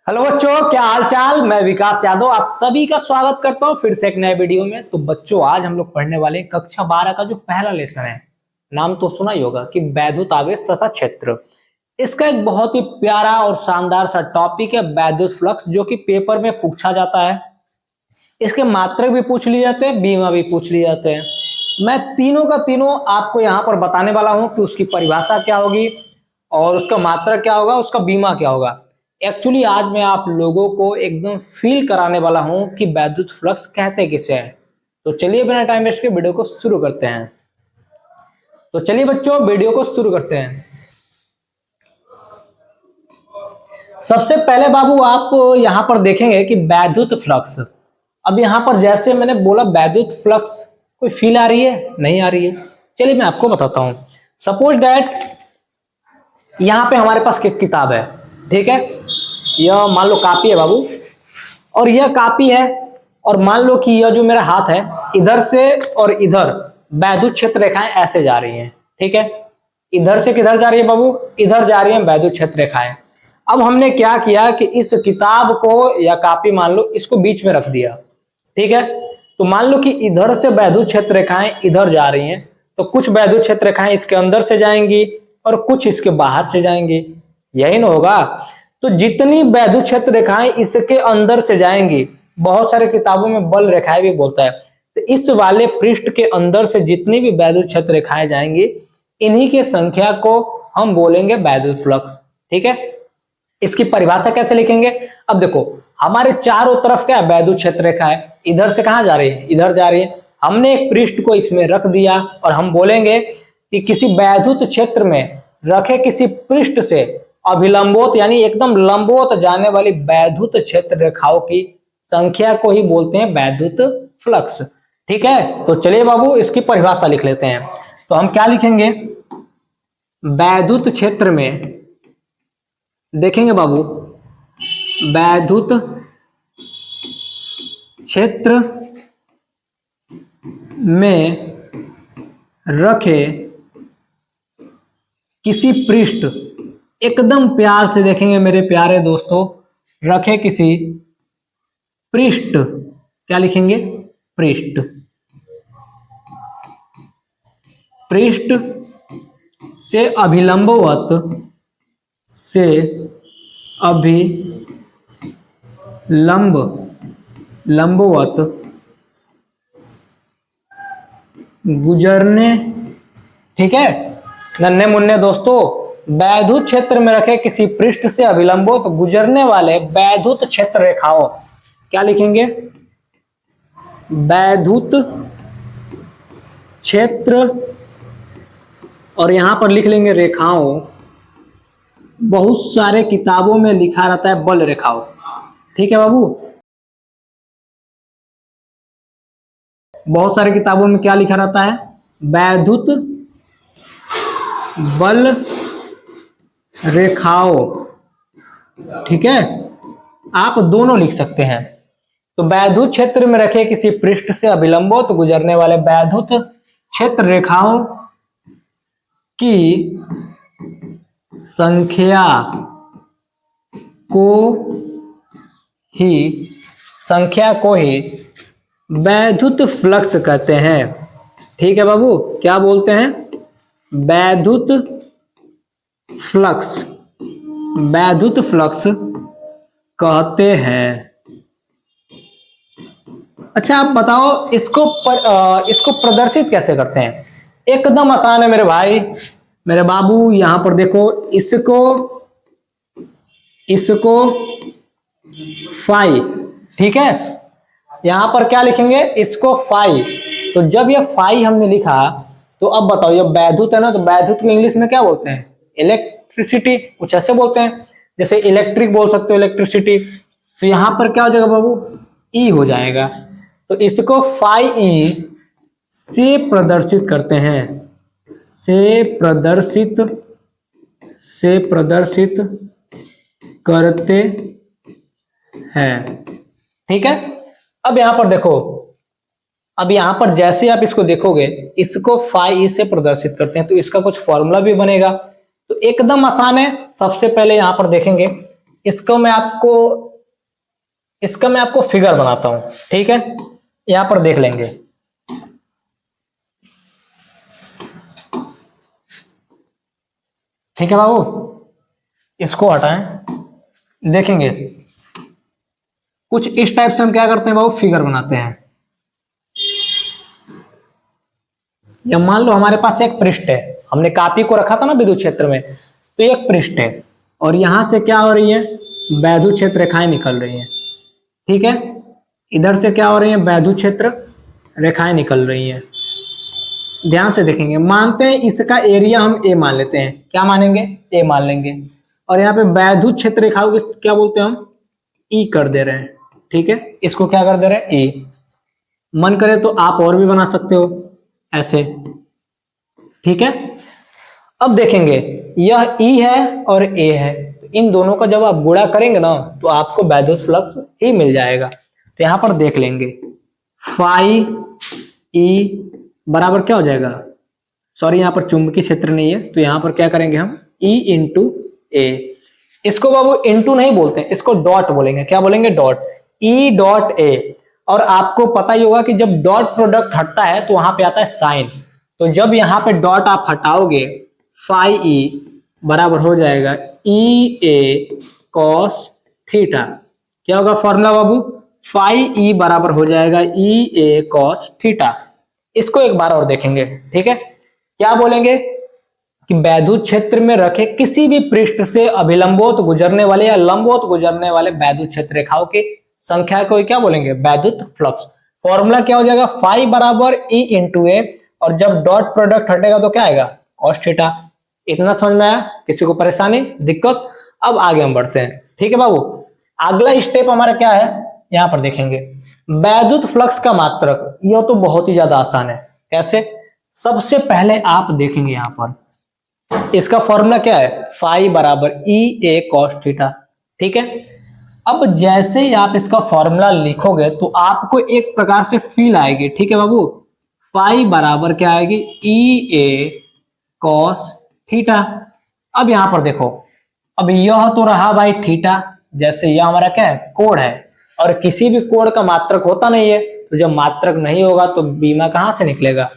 Hello बच्चों, क्या हाल चाल। मैं विकास यादव आप सभी का स्वागत करता हूं फिर से एक नए वीडियो में। तो बच्चों, आज हम लोग पढ़ने वाले हैं कक्षा 12 का जो पहला लेसन है। नाम तो सुना ही होगा कि वैद्युत आवेश तथा क्षेत्र। इसका एक बहुत ही प्यारा और शानदार सा टॉपिक है वैद्युत फ्लक्स, जो कि पेपर में पूछा जाता है। इसके मात्रक भी पूछ लिए जाते हैं, बीमा भी पूछ लिए जाते हैं। मैं तीनों का तीनों आपको यहाँ पर बताने वाला हूँ कि उसकी परिभाषा क्या होगी और उसका मात्रक क्या होगा, उसका बीमा क्या होगा। एक्चुअली आज मैं आप लोगों को एकदम फील कराने वाला हूं कि वैद्युत फ्लक्स कहते किसे हैं। तो चलिए बिना टाइम वेस्ट के वीडियो को शुरू करते हैं। तो चलिए बच्चों, वीडियो को शुरू करते हैं। सबसे पहले बाबू, आप यहां पर देखेंगे कि वैद्युत फ्लक्स। अब यहां पर जैसे मैंने बोला वैद्युत फ्लक्स, कोई फील आ रही है? नहीं आ रही है। चलिए मैं आपको बताता हूं। सपोज दैट यहां पे हमारे पास एक किताब है, ठीक है। यह मान लो कापी है बाबू, और यह कापी है। और मान लो कि यह जो मेरा हाथ है, इधर से और इधर वैद्युत क्षेत्र रेखाएं ऐसे जा रही हैं, ठीक है। इधर से किधर जा रही है बाबू? इधर जा रही है वैद्युत क्षेत्र रेखाएं। अब हमने क्या किया कि इस किताब को या कापी मान लो इसको बीच में रख दिया, ठीक है। तो मान लो कि इधर से वैद्युत क्षेत्र रेखाएं इधर जा रही हैं, तो कुछ वैद्युत क्षेत्र रेखाएं इसके अंदर से जाएंगी और कुछ इसके बाहर से जाएंगी, यही ना होगा। तो जितनी वैद्युत क्षेत्र रेखाएं इसके अंदर से जाएंगी, बहुत सारे किताबों में बल रेखाएं भी बोलता है, तो इस वाले पृष्ठ के अंदर से जितनी भी वैद्युत क्षेत्र रेखाएं जाएंगी, इन्हीं की संख्या को हम बोलेंगे वैद्युत फ्लक्स, ठीक है। इसकी परिभाषा कैसे लिखेंगे? अब देखो, हमारे चारों तरफ क्या वैद्युत क्षेत्र रेखा है, इधर से कहां जा रही है? इधर जा रही है। हमने एक पृष्ठ को इसमें रख दिया और हम बोलेंगे कि किसी वैद्युत क्षेत्र में रखे किसी पृष्ठ से अभिलंबोत यानी एकदम लंबवत जाने वाली वैद्युत क्षेत्र रेखाओं की संख्या को ही बोलते हैं वैद्युत फ्लक्स, ठीक है। तो चलिए बाबू, इसकी परिभाषा लिख लेते हैं। तो हम क्या लिखेंगे? वैद्युत क्षेत्र में देखेंगे बाबू, वैद्युत क्षेत्र में रखे किसी पृष्ठ, एकदम प्यार से देखेंगे मेरे प्यारे दोस्तों, रखे किसी पृष्ठ, क्या लिखेंगे? पृष्ठ। पृष्ठ से अभिलंबवत, से लंबवत गुजरने, ठीक है। नन्हे मुन्ने दोस्तों, वैद्युत क्षेत्र में रखे किसी पृष्ठ से अभिलंबवत गुजरने वाले वैद्युत क्षेत्र रेखाओं, क्या लिखेंगे? वैद्युत क्षेत्र, और यहां पर लिख लेंगे रेखाओं। बहुत सारे किताबों में लिखा रहता है बल रेखाओं, ठीक है बाबू। बहुत सारे किताबों में क्या लिखा रहता है? वैद्युत बल रेखाओं, ठीक है। आप दोनों लिख सकते हैं। तो वैद्युत क्षेत्र में रखे किसी पृष्ठ से अभिलंबवत गुजरने वाले वैद्युत क्षेत्र रेखाओं की संख्या को ही वैद्युत फ्लक्स कहते हैं, ठीक है बाबू। क्या बोलते हैं? वैद्युत फ्लक्स, वैद्युत फ्लक्स कहते हैं। अच्छा, आप बताओ इसको प्रदर्शित कैसे करते हैं? एकदम आसान है मेरे भाई, मेरे बाबू। यहां पर देखो, इसको फाई, ठीक है। यहां पर क्या लिखेंगे? इसको फाई। तो जब ये फाई हमने लिखा, तो अब बताओ, ये वैद्युत है ना, तो वैद्युत को इंग्लिश में क्या बोलते हैं? इलेक्ट्रिसिटी, कुछ ऐसे बोलते हैं। जैसे इलेक्ट्रिक बोल सकते हो, इलेक्ट्रिसिटी। तो यहां पर क्या हो जाएगा बाबू? ई हो जाएगा। तो इसको फाई ई से प्रदर्शित करते हैं, से प्रदर्शित करते हैं, ठीक है। अब यहां पर देखो, अब यहां पर जैसे आप इसको देखोगे, इसको फाई ई से प्रदर्शित करते हैं, तो इसका कुछ फॉर्मूला भी बनेगा। तो एकदम आसान है। सबसे पहले यहां पर देखेंगे, इसका मैं आपको फिगर बनाता हूं, ठीक है। यहां पर देख लेंगे, ठीक है बाबू। इसको हटाएं, देखेंगे कुछ इस टाइप से हम क्या करते हैं बाबू, फिगर बनाते हैं। या मान लो हमारे पास एक पृष्ठ है, हमने कॉपी को रखा था ना विद्युत क्षेत्र में, तो ये एक पृष्ठ है और यहां से क्या हो रही है, वैद्युत क्षेत्र रेखाएं निकल रही हैं, ठीक है। इधर से क्या हो रही है, वैद्युत क्षेत्र रेखाएं निकल रही हैं। ध्यान से देखेंगे, मानते हैं इसका एरिया हम ए मान लेते हैं, क्या मानेंगे, ए मान लेंगे। और यहाँ पे वैद्युत क्षेत्र रेखाओं को क्या बोलते हैं हम, ई कर दे रहे हैं, ठीक है। इसको क्या कर दे रहे हैं, ई। मन करे तो आप और भी बना सकते हो ऐसे, ठीक है। अब देखेंगे यह ई है और ए है, तो इन दोनों का जब आप गुणा करेंगे ना तो आपको वैद्युत फ्लक्स ही मिल जाएगा। तो यहां पर देख लेंगे, फाई ई बराबर क्या हो जाएगा, सॉरी यहां पर चुंबकीय क्षेत्र नहीं है, तो यहां पर क्या करेंगे हम, ई इंटू ए। इसको बाबू इंटू नहीं बोलते, इसको डॉट बोलेंगे, क्या बोलेंगे, डॉट, ई डॉट ए। और आपको पता ही होगा कि जब डॉट प्रोडक्ट हटता है तो वहां पे आता है साइन, तो जब यहाँ पे डॉट आप हटाओगे, फाई ई बराबर हो जाएगा ई ए कॉस थीटा। क्या होगा फॉर्मूला बाबू, फाई ई बराबर हो जाएगा ई ए कॉस थीटा। इसको एक बार और देखेंगे, ठीक है। क्या बोलेंगे कि वैद्युत क्षेत्र में रखे किसी भी पृष्ठ से अभिलंबोत गुजरने वाले या लंबोत गुजरने वाले वैद्युत क्षेत्र रेखाओं की संख्या को क्या बोलेंगे, वैद्युत फ्लक्स। फॉर्मूला क्या हो जाएगा, फाई बराबर ई इंटू ए, और जब डॉट प्रोडक्ट हटेगा तो क्या आएगा, कॉस थीटा। इतना समझ में आया, किसी को परेशानी दिक्कत। अब आगे हम बढ़ते हैं, ठीक है बाबू। अगला स्टेप हमारा क्या है, यहां पर देखेंगे वैद्युत फ्लक्स का मात्रक। यह तो बहुत ही ज्यादा आसान है, कैसे, सबसे पहले आप देखेंगे यहां पर इसका फॉर्मूला क्या है, फाई बराबर ई ए कॉस थीटा, ठीक है। अब जैसे ही आप इसका फॉर्मूला लिखोगे तो आपको एक प्रकार से फील आएगी, ठीक है बाबू। फाई बराबर क्या आएगी, ई ए कॉस थीटा। अब यहां पर देखो, अब यह तो रहा भाई थीटा, जैसे यह हमारा क्या है, कोण है, और किसी भी कोण का मात्रक होता नहीं है, तो जब मात्रक नहीं होगा तो बीमा कहां से निकलेगा।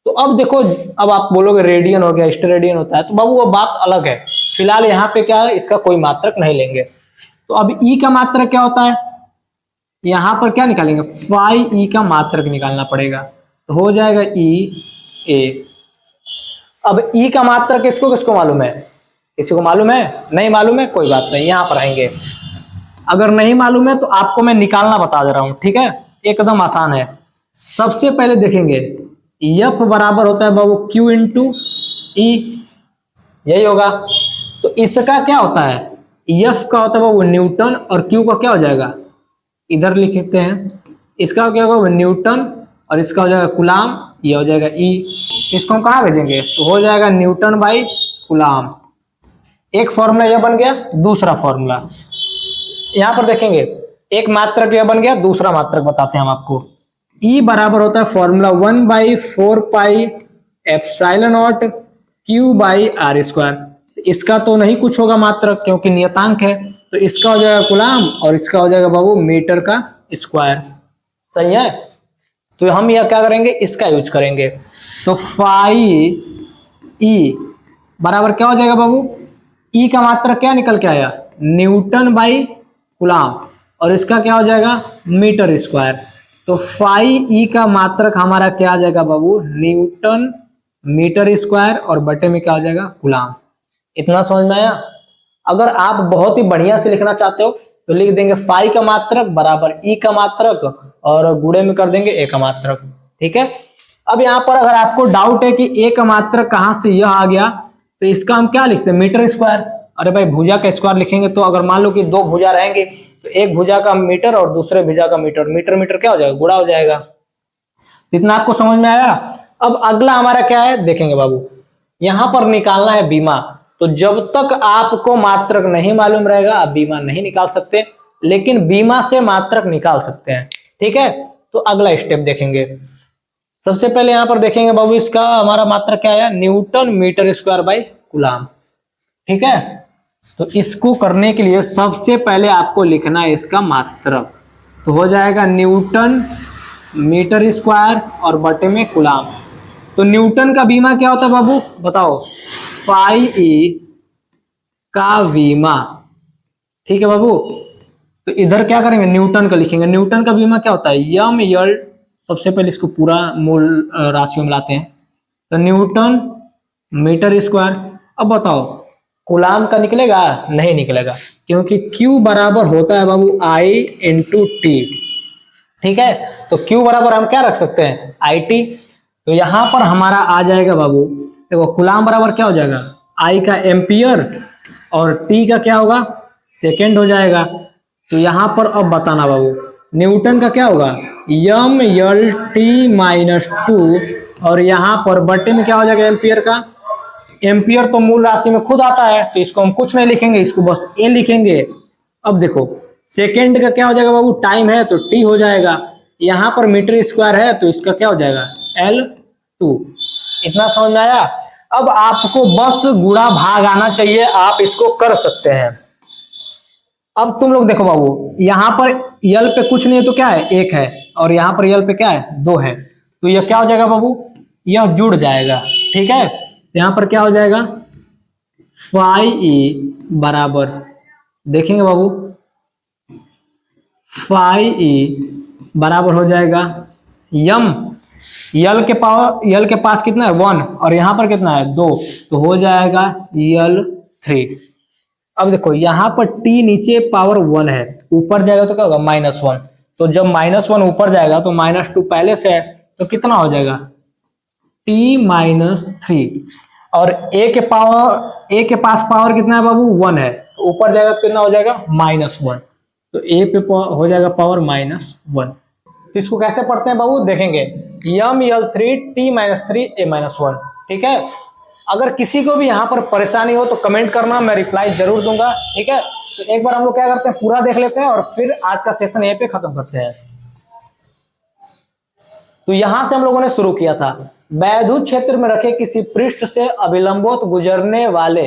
तो अब देखो, अब आप बोलोगे रेडियन हो गया, स्टेरेडियन होता है, तो बाबू वो बात अलग है। फिलहाल यहाँ पे क्या है, इसका कोई मात्रक नहीं लेंगे। तो अब ई का मात्रक क्या होता है, यहां पर क्या निकालेंगे, फाई ई का मात्रक निकालना पड़ेगा, तो हो जाएगा ई ए। अब ई का मात्रक किसको किसको मालूम है, किसी को मालूम है, नहीं मालूम है, कोई बात नहीं, यहां पर आएंगे। अगर नहीं मालूम है तो आपको मैं निकालना बता दे रहा हूं, ठीक है, एकदम आसान है। सबसे पहले देखेंगे एफ बराबर होता है बाबू क्यू इंटू ई, यही होगा। तो इसका क्या होता है, एफ का होता है बाबू न्यूटन, और क्यू का क्या हो जाएगा, इधर लिख लेते हैं, इसका क्या होगा न्यूटन, और इसका हो जाएगा कुलाम, ये हो जाएगा ई। इसको हम कहाँ भेजेंगे, तो हो जाएगा न्यूटन बाई कुलाम। एक फॉर्मूला यह बन गया, दूसरा फॉर्मूला यहां पर देखेंगे, एक मात्रक यह बन गया, दूसरा मात्रक बताते हैं हम आपको। ई बराबर होता है formula 1/4 pi epsilon naught Q by R square. इसका तो नहीं कुछ होगा मात्रक, क्योंकि नियतांक है, तो इसका हो जाएगा कुलाम, और इसका हो जाएगा बाबू मीटर का स्क्वायर, सही है। तो हम यह क्या करेंगे, इसका यूज करेंगे। तो फाई ई बराबर क्या हो जाएगा बाबू, ई का मात्रक क्या निकल के आया, न्यूटन बाई कुलाम, और इसका क्या हो जाएगा, मीटर स्क्वायर। तो फाई ई का मात्रक हमारा क्या आ जाएगा बाबू, न्यूटन मीटर स्क्वायर, और बटे में क्या हो जाएगा, कुलाम। इतना समझ में आया। अगर आप बहुत ही बढ़िया से लिखना चाहते हो तो लिख देंगे फाई का मात्रक बराबर ई का मात्रक, और गुणे में कर देंगे ए का मात्रक, ठीक है। अब यहाँ पर अगर आपको डाउट है कि ए का मात्रक कहां से यह आ गया, तो इसका हम क्या लिखते हैं, मीटर स्क्वायर। अरे भाई भुजा का स्क्वायर लिखेंगे तो अगर मान लो कि दो भुजा रहेंगे तो एक भुजा का मीटर और दूसरे भुजा का मीटर, मीटर मीटर क्या हो जाएगा, गुणा हो जाएगा। इतना आपको समझ में आया। अब अगला हमारा क्या है देखेंगे बाबू, यहां पर निकालना है बीमा। तो जब तक आपको मात्रक नहीं मालूम रहेगा आप बीमा नहीं निकाल सकते, लेकिन बीमा से मात्रक निकाल सकते हैं, ठीक है। तो अगला स्टेप देखेंगे, सबसे पहले यहां पर देखेंगे बाबू, इसका हमारा मात्रक क्या है, newton metre square by coulomb, ठीक है। तो इसको करने के लिए सबसे पहले आपको लिखना है इसका मात्रक। तो हो जाएगा न्यूटन मीटर स्क्वायर और बटे में कूलाम। तो न्यूटन का बीमा क्या होता है बाबू बताओ? फाई ई का बीमा। ठीक है बाबू। तो इधर क्या करेंगे? न्यूटन का लिखेंगे। न्यूटन का बीमा क्या होता है? यम यल। सबसे पहले इसको पूरा मूल राशियों में लाते हैं। तो न्यूटन मीटर स्क्वायर। अब बताओ कूलाम का निकलेगा? नहीं निकलेगा, क्योंकि Q बराबर होता है बाबू I इंटू टी। ठीक है, तो Q बराबर हम क्या रख सकते हैं? IT। तो यहां पर हमारा आ जाएगा बाबू, देखो कूलाम बराबर क्या हो जाएगा? I का एम्पियर और T का क्या होगा? सेकेंड हो जाएगा। तो यहां पर अब बताना बाबू न्यूटन का क्या होगा? यम यल टी माइनस टू, और यहां पर बटे में क्या हो जाएगा? एम्पियर का। एम्पियर तो मूल राशि में खुद आता है, तो इसको हम कुछ नहीं लिखेंगे, इसको बस ए लिखेंगे। अब देखो सेकेंड का क्या हो जाएगा बाबू? टाइम है तो टी हो जाएगा। यहां पर मीटर स्क्वायर है तो इसका क्या हो जाएगा? L2। इतना समझ में आया? अब आपको बस गुणा भाग आना चाहिए, आप इसको कर सकते हैं। अब तुम लोग देखो बाबू, यहां पर यल पे कुछ नहीं है तो क्या है? एक है, और यहां पर यल पे क्या है? दो है। तो यह क्या हो जाएगा बाबू? यह जुड़ जाएगा। ठीक है, यहां पर क्या हो जाएगा? फाई ई बराबर, देखेंगे बाबू, फाई ई बराबर हो जाएगा यम, यल के पास कितना है? 1, और यहां पर कितना है? 2, तो हो जाएगा L3। अब देखो यहां पर t नीचे पावर 1 है, ऊपर जाएगा तो क्या होगा? -1। तो जब -1 ऊपर जाएगा तो -2 पहले से है, तो कितना हो जाएगा? t-3। और a के पास पावर कितना है बाबू? 1 है, तो ऊपर जाएगा तो कितना हो जाएगा? -1। तो a पे हो जाएगा पावर -1। तो इसको कैसे पढ़ते हैं बाबू? देखेंगे ml3 t-3 a-1। ठीक है, अगर किसी को भी यहाँ पर परेशानी हो तो कमेंट करना, मैं रिप्लाई जरूर दूंगा। ठीक है, तो एक बार हम लोग क्या करते हैं, पूरा देख लेते हैं और फिर आज का सेशन यहीं पे खत्म करते हैं। तो यहां से हम लोगों ने शुरू किया था, वैद्युत क्षेत्र में रखे किसी पृष्ठ से अभिलंबोत गुजरने वाले।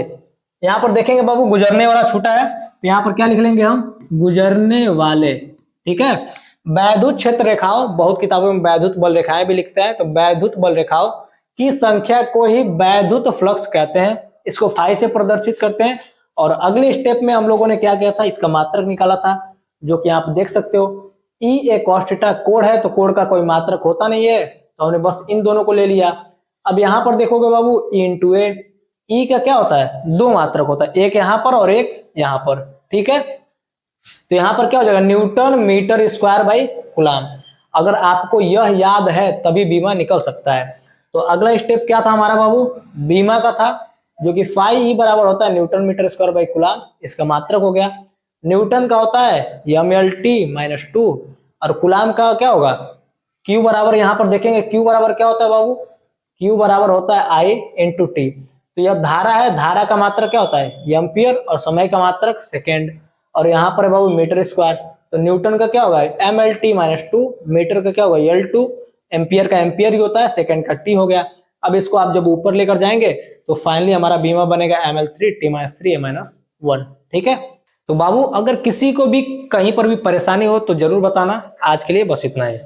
यहां पर देखेंगे बाबू गुजरने वाला छूटा है, तो यहां पर क्या लिख लेंगे हम? गुजरने वाले। ठीक है, वैद्युत क्षेत्र रेखाओं, बहुत किताबों में वैद्युत बल रेखाएं भी लिखता है, तो वैद्युत बल रेखाओं की संख्या को ही वैद्युत फ्लक्स कहते हैं। इसको फाई से प्रदर्शित करते हैं। और अगले स्टेप में हम लोगों ने क्या किया था? इसका मात्रक निकाला था, जो कि आप देख सकते हो। E एक cos थीटा कोण है, तो कोण का कोई मात्रक होता नहीं है, तो हमने बस इन दोनों को ले लिया। अब यहां पर देखोगे बाबू E इंटू ए, ई का क्या होता है? 2 मात्रक होता है, एक यहां पर और एक यहां पर। ठीक है, तो यहां पर क्या हो जाएगा? Newton metre square by coulomb. अगर आपको यह याद है तभी बीमा निकल सकता है। तो अगला स्टेप क्या था हमारा बाबू? बीमा का था, जो कि फाई ई बराबर होता है newton metre square by coulomb. इसका मात्रक हो गया। न्यूटन का होता है mlt-2, और कूलाम का क्या होगा? Q बराबर, यहां पर देखेंगे Q बराबर क्या होता है बाबू? Q बराबर होता है I इंटू टी। तो यह धारा है, धारा का मात्रक क्या होता है? एम्पियर, और समय का मात्रक सेकेंड। और यहाँ पर बाबू मीटर स्क्वायर, तो न्यूटन का क्या होगा? mlt-2, मीटर का क्या होगा? L2, एम्पियर का एम्पियर ही होता है, सेकेंड का टी हो गया। अब इसको आप जब ऊपर लेकर जाएंगे तो फाइनली हमारा बीमा बनेगा ml3 t-3 a-1। ठीक है, तो बाबू अगर किसी को भी कहीं पर भी परेशानी हो तो जरूर बताना। आज के लिए बस इतना ही।